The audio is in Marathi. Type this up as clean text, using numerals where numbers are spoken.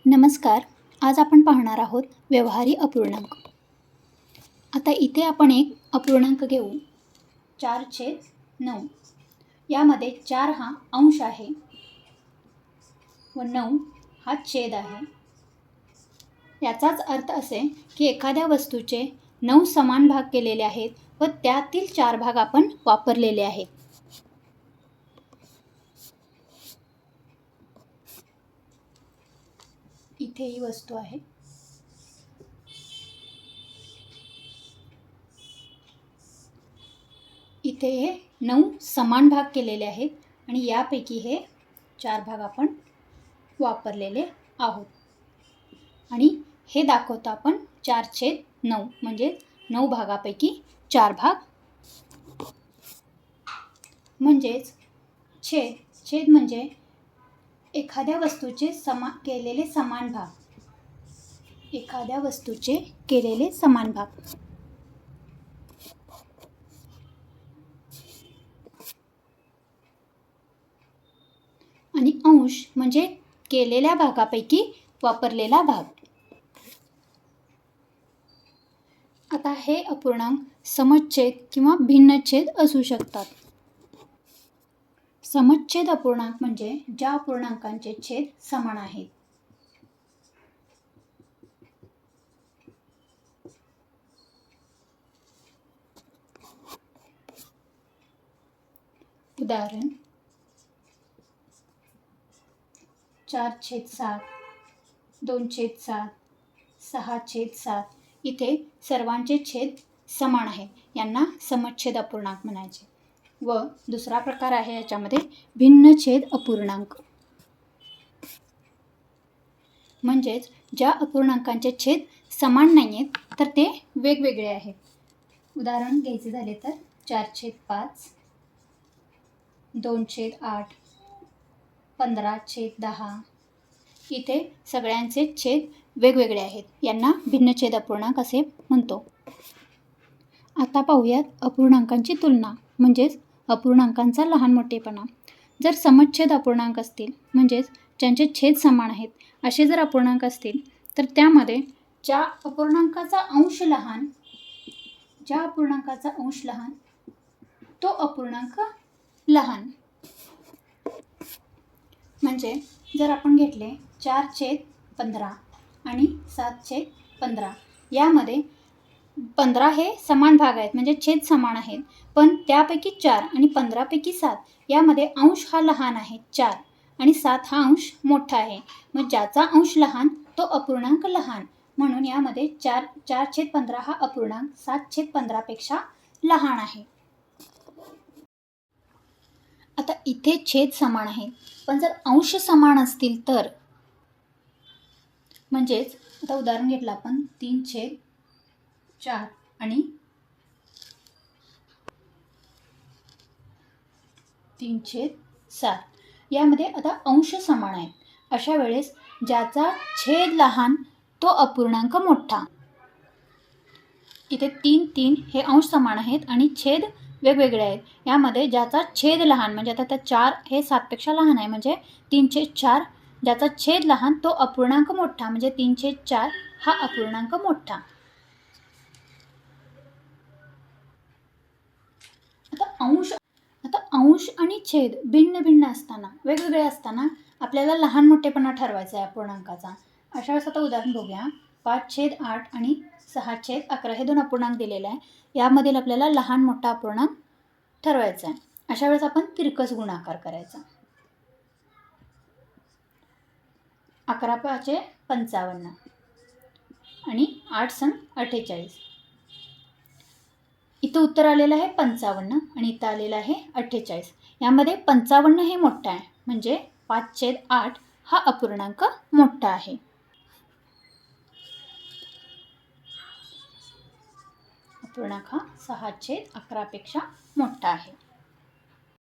नमस्कार. आज आपण पाहणार आहोत व्यवहारी अपूर्णांक. आता इथे आपण एक अपूर्णांक घेऊ 4/9. यामध्ये 4 हा अंश आहे व 9 हा छेद आहे. याचाच अर्थ असे की एखाद्या वस्तूचे 9 समान भाग केलेले आहेत व त्यातील 4 भाग आपण वापरलेले आहेत. इथे ही वस्तू आहे. इथे हे 9 समान भाग केलेले आहेत आणि यापैकी हे 4 भाग आपण वापरलेले आहोत. आणि हे दाखवतो आपण 4/9 म्हणजे 9 भागापैकी 4 भाग. म्हणजेच छेद म्हणजे एखाद्या वस्तूचे केलेले समान भाग. एखाद्या वस्तूचे केलेले समान भाग. आणि अंश म्हणजे केलेल्या भागापैकी वापरलेला भाग. आता हे अपूर्णांक समच्छेद किंवा भिन्नछेद असू शकतात. समच्छेद अपूर्णांक म्हणजे ज्या अपूर्णांकांचे छेद समान आहेत. उदाहरण 4/7, 2/7, 6/7. इथे सर्वांचे छेद समान आहेत. यांना समच्छेद अपूर्णांक म्हणायचे. व दुसरा प्रकार आहे याच्यामध्ये भिन्नछेद अपूर्णांक. म्हणजेच ज्या अपूर्णांकांचे छेद समान नाही आहेत तर ते वेगवेगळे आहेत. उदाहरण घ्यायचे झाले तर 4/5, 2/8, 15/10. इथे सगळ्यांचे छेद वेगवेगळे आहेत. यांना भिन्नछेद अपूर्णांक असे म्हणतो. आता पाहूयात अपूर्णांकांची तुलना म्हणजेच अपूर्णांकांचा लहान मोठेपणा. जर समच्छेद अपूर्णांक असतील म्हणजेच ज्यांचे छेद समान आहेत असे जर अपूर्णांक असतील तर त्यामध्ये ज्या अपूर्णांकाचा अंश लहान तो अपूर्णांक लहान. म्हणजे जर आपण घेतले 4/15 आणि 7/15 यामध्ये 15 हे समान भाग आहेत म्हणजे छेद समान आहेत. पण त्यापैकी 4 आणि 15पैकी 7 यामध्ये अंश हा लहान आहे 4 आणि 7 हा अंश मोठा आहे. मग ज्याचा अंश लहान तो अपूर्णांक लहान. म्हणून यामध्ये 4/15 हा अपूर्णांक 7/15पेक्षा लहान आहे. आता इथे छेद समान आहे पण जर अंश समान असतील तर म्हणजेच आता उदाहरण घेतलं आपण 3/4 आणि 3/7 यामध्ये आता अंश समान आहेत. अशा वेळेस ज्याचा छेद लहान तो अपूर्णांक मोठा. इथे 3 हे अंश समान आहेत आणि छेद वेगवेगळे आहेत. यामध्ये ज्याचा छेद लहान म्हणजे आता त्या 4 हे 7पेक्षा लहान आहे म्हणजे 3/4. ज्याचा छेद लहान तो अपूर्णांक मोठा म्हणजे 3/4 हा अपूर्णांक मोठा. आता अंश आणि छेद भिन्न असताना वेगवेगळे असताना आपल्याला लहान मोठेपणा ठरवायचा आहे अपूर्णांकाचा. अशा वेळेस आता उदाहरण बघूया. 5/8 आणि 6/11 हे 2 अपूर्णांक दिलेले आहे. यामधील आपल्याला लहान मोठा अपूर्णांक ठरवायचा आहे. अशा वेळेस आपण तिरकस गुणाकार करायचा. 11×5=55 आणि 8×48. इथं उत्तर आलेलं आहे 55 आणि इथं आलेलं आहे 48. यामध्ये 55 हे मोठं आहे म्हणजे 5/8 हा अपूर्णांक मोठा आहे. अपूर्णांक हा 6/11पेक्षा मोठा आहे.